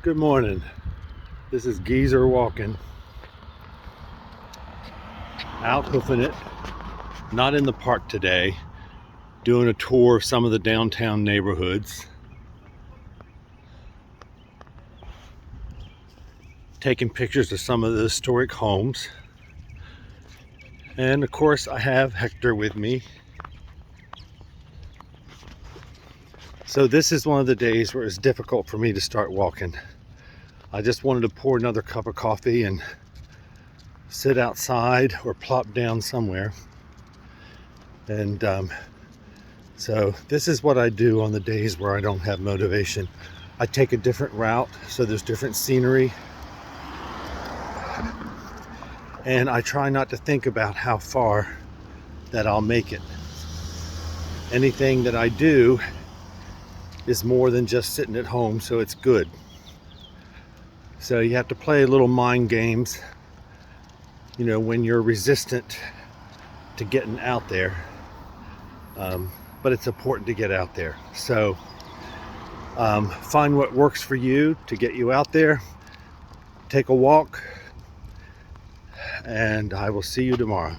Good morning. This is Geezer walking, out hoofing it, not in the park today, doing a tour of some of the downtown neighborhoods, taking pictures of some of the historic homes, and of course I have Hector with me. So this is one of the days where it's difficult for me to start walking. I just wanted to pour another cup of coffee and sit outside or plop down somewhere. And so this is what I do on the days where I don't have motivation. I take a different route, so there's different scenery. And I try not to think about how far that I'll make it. Anything that I do is more than just sitting at home, so it's good. So you have to play little mind games, you know, when you're resistant to getting out there. But it's important to get out there. So find what works for you to get you out there. Take a walk, and I will see you tomorrow.